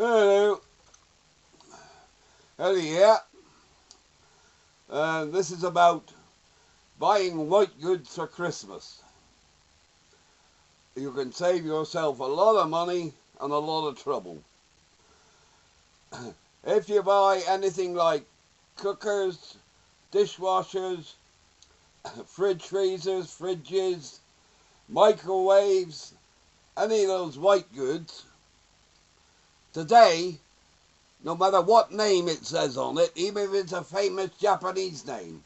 Hello. Hello, yeah. This is about buying white goods for Christmas. You can save yourself a lot of money and a lot of trouble. If you buy anything like cookers, dishwashers, fridge freezers, fridges, microwaves, any of those white goods, today, no matter what name it says on it, even if it's a famous Japanese name,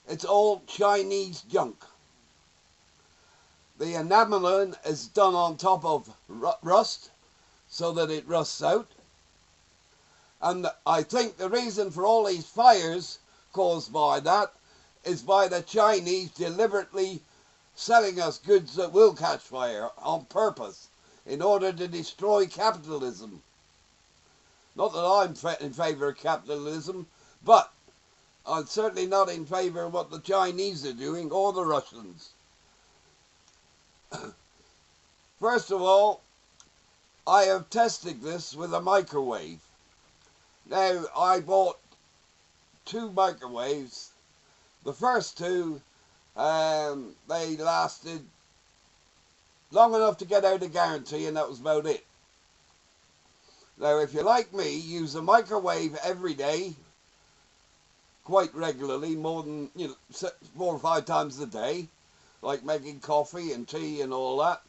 it's all Chinese junk. The enameling is done on top of rust so that it rusts out. And I think the reason for all these fires caused by that is by the Chinese deliberately selling us goods that will catch fire on purpose in order to destroy capitalism. Not that I'm in favour of capitalism, but I'm certainly not in favour of what the Chinese are doing or the Russians. First of all, I have tested this with a microwave. Now, I bought 2 microwaves. The first 2, they lasted long enough to get out a guarantee, and that was about it. Now, if you're like me, use a microwave every day, quite regularly, more than 4 or 5 times a day, like making coffee and tea and all that,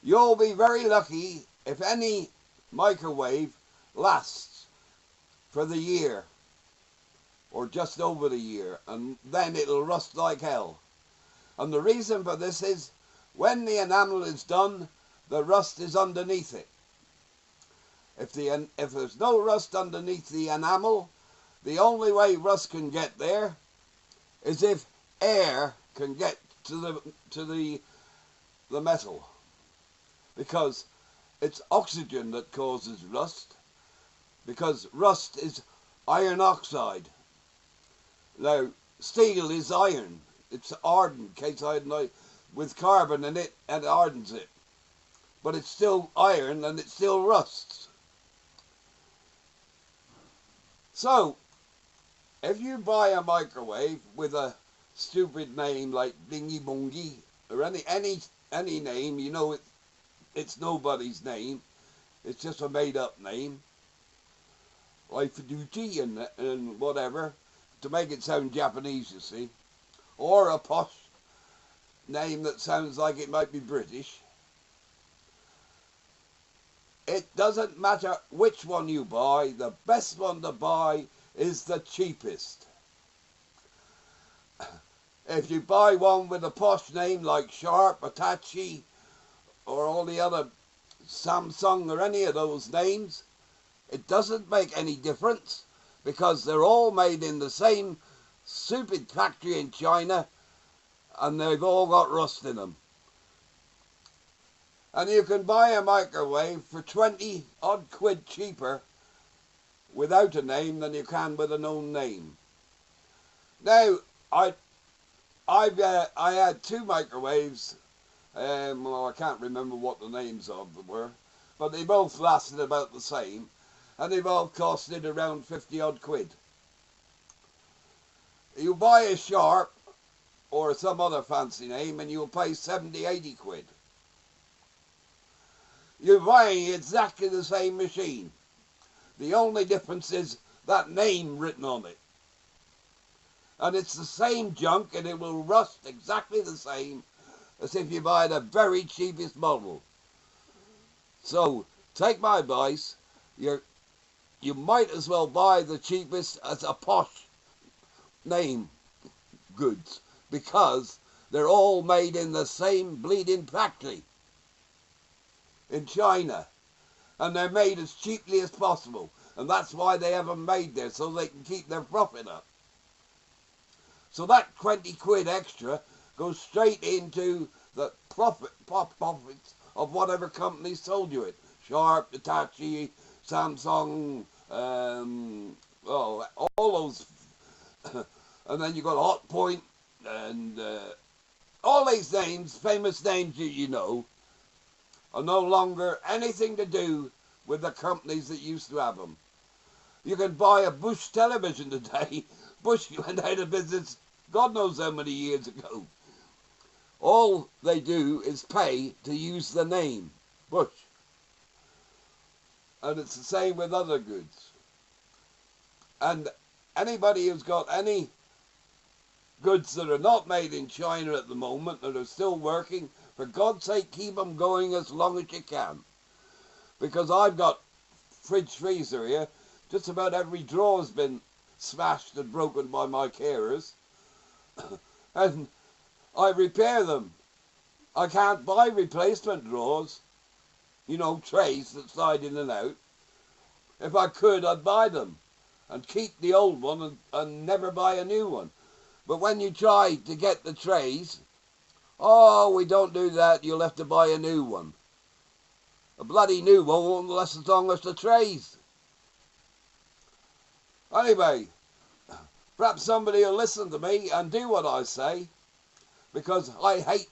you'll be very lucky if any microwave lasts for the year, or just over the year, and then it'll rust like hell. And the reason for this is, when the enamel is done, the rust is underneath it. If there's no rust underneath the enamel, the only way rust can get there is if air can get to the metal, because it's oxygen that causes rust, because rust is iron oxide. Now, steel is iron. It's hardened, case iron with carbon in it, and it hardens it. But it's still iron and it still rusts. So, if you buy a microwave with a stupid name like Bingy Bungy, or any name, you know it's nobody's name, it's just a made up name, like Fiduci and whatever, to make it sound Japanese, you see, or a posh name that sounds like it might be British. It doesn't matter which one you buy, the best one to buy is the cheapest. If you buy one with a posh name like Sharp, Hitachi, or all the other Samsung or any of those names, it doesn't make any difference, because they're all made in the same stupid factory in China, and they've all got rust in them. And you can buy a microwave for 20 odd quid cheaper without a name than you can with a known name. Now, I had 2 microwaves, well, I can't remember what the names of them were, but they both lasted about the same, and they both costed around 50 odd quid. You buy a Sharp or some other fancy name and you'll pay 70, 80 quid. You're buying exactly the same machine. The only difference is that name written on it. And it's the same junk, and it will rust exactly the same as if you buy the very cheapest model. So, take my advice, you might as well buy the cheapest as a posh name goods, because they're all made in the same bleeding factory in China, and they're made as cheaply as possible, and that's why they have them made there, so they can keep their profit up. So that 20 quid extra goes straight into the profits of whatever company sold you it. Sharp, Hitachi, Samsung, all those, and then you got Hot Point, and all these names, famous names you know, are no longer anything to do with the companies that used to have them. You can buy a Bush television today. Bush went out of business God knows how many years ago. All they do is pay to use the name Bush. And it's the same with other goods. And anybody who's got any goods that are not made in China at the moment that are still working, for God's sake, keep them going as long as you can. Because I've got fridge freezer here. Just about every drawer has been smashed and broken by my carers. And I repair them. I can't buy replacement drawers, you know, trays that slide in and out. If I could, I'd buy them and keep the old one and never buy a new one. But when you try to get the trays, oh, we don't do that, you'll have to buy a new one. A bloody new one won't last as long as the trays. Anyway, perhaps somebody will listen to me and do what I say, because I hate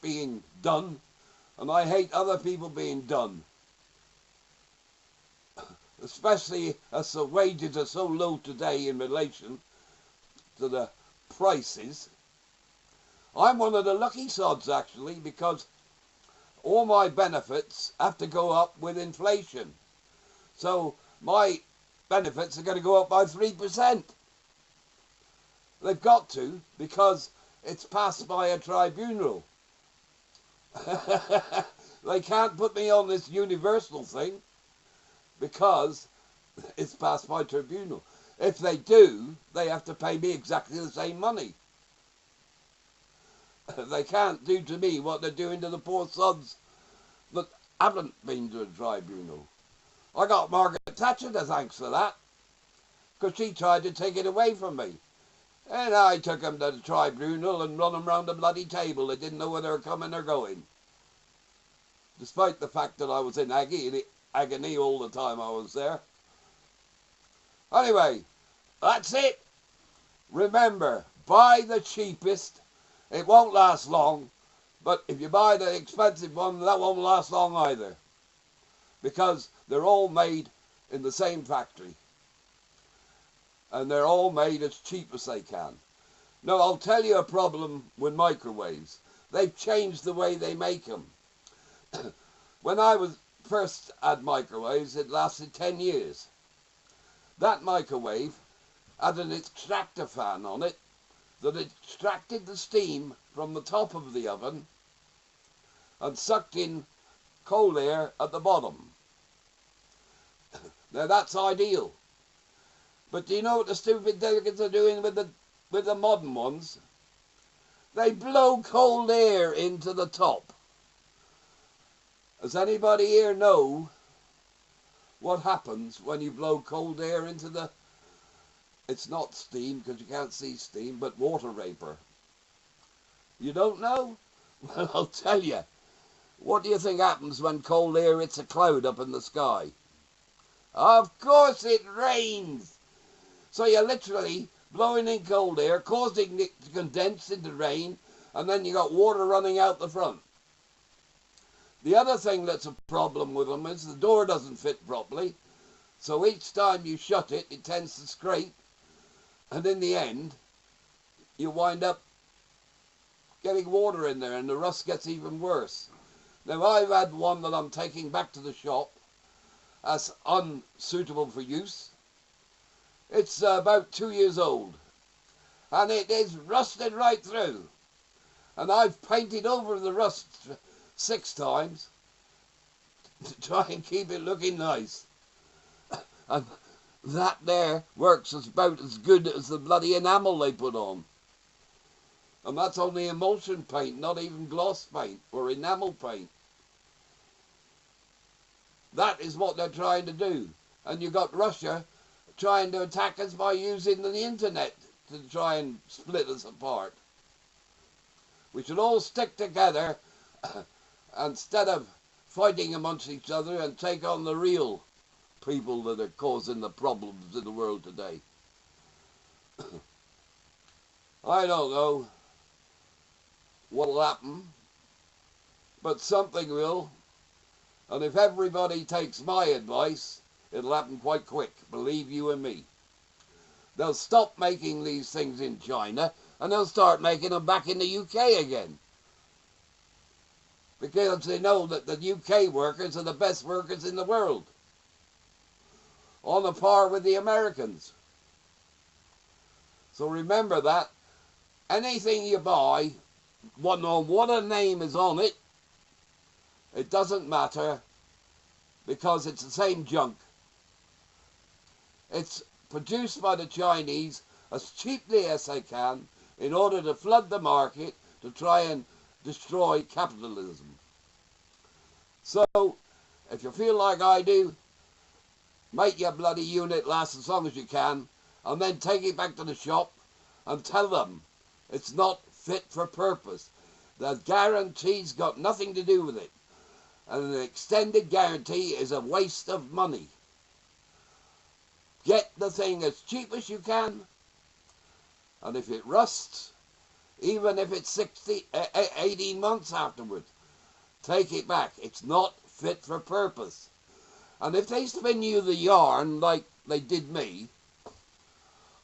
being done, and I hate other people being done. Especially as the wages are so low today in relation to the prices. I'm one of the lucky sods, actually, because all my benefits have to go up with inflation. So my benefits are going to go up by 3%. They've got to, because it's passed by a tribunal. They can't put me on this universal thing because it's passed by tribunal. If they do, they have to pay me exactly the same money. They can't do to me what they're doing to the poor sods that haven't been to a tribunal. I got Margaret Thatcher to thanks for that, because she tried to take it away from me. And I took them to the tribunal and run them round the bloody table. They didn't know whether they were coming or going. Despite the fact that I was in agony all the time I was there. Anyway, that's it. Remember, buy the cheapest. It won't last long. But if you buy the expensive one, that won't last long either. Because they're all made in the same factory. And they're all made as cheap as they can. Now, I'll tell you a problem with microwaves. They've changed the way they make them. When I was first had microwaves, it lasted 10 years. That microwave had an extractor fan on it that extracted the steam from the top of the oven and sucked in cold air at the bottom. Now that's ideal. But do you know what the stupid delegates are doing with the modern ones? They blow cold air into the top. Does anybody here know what happens when you blow cold air into the... It's not steam, because you can't see steam, but water vapor. You don't know? Well, I'll tell you. What do you think happens when cold air hits a cloud up in the sky? Of course it rains! So you're literally blowing in cold air, causing it to condense into rain, and then you got water running out the front. The other thing that's a problem with them is the door doesn't fit properly. So each time you shut it, it tends to scrape. And in the end, you wind up getting water in there and the rust gets even worse. Now, I've had one that I'm taking back to the shop as unsuitable for use. It's about 2 years old. And it is rusted right through. And I've painted over the rust 6 times to try and keep it looking nice. And that there works about as good as the bloody enamel they put on. And that's only emulsion paint, not even gloss paint or enamel paint. That is what they're trying to do. And you've got Russia trying to attack us by using the internet to try and split us apart. We should all stick together instead of fighting amongst each other and take on the real people that are causing the problems in the world today. I don't know what will happen, but something will. And if everybody takes my advice, it'll happen quite quick, believe you and me. They'll stop making these things in China and they'll start making them back in the UK again. Because they know that the UK workers are the best workers in the world. On a par with the Americans. So remember that. Anything you buy, no matter what a name is on it, it doesn't matter because it's the same junk. It's produced by the Chinese as cheaply as they can in order to flood the market to try and destroy capitalism. So, if you feel like I do, make your bloody unit last as long as you can and then take it back to the shop and tell them it's not fit for purpose. The guarantee's got nothing to do with it. And an extended guarantee is a waste of money. Get the thing as cheap as you can, and if it rusts, even if it's 18 months afterwards, take it back. It's not fit for purpose. And if they spin you the yarn like they did me,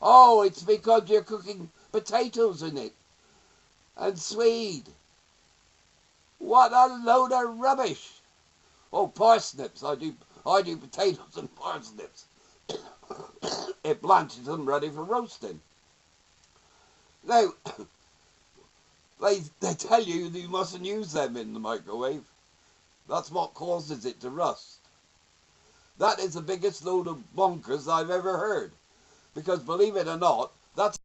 oh, it's because you're cooking potatoes in it and swede. What a load of rubbish. Oh, parsnips. I do potatoes and parsnips. It blanches them ready for roasting. Now, they tell you that you mustn't use them in the microwave. That's what causes it to rust. That is the biggest load of bonkers I've ever heard. Because believe it or not, that's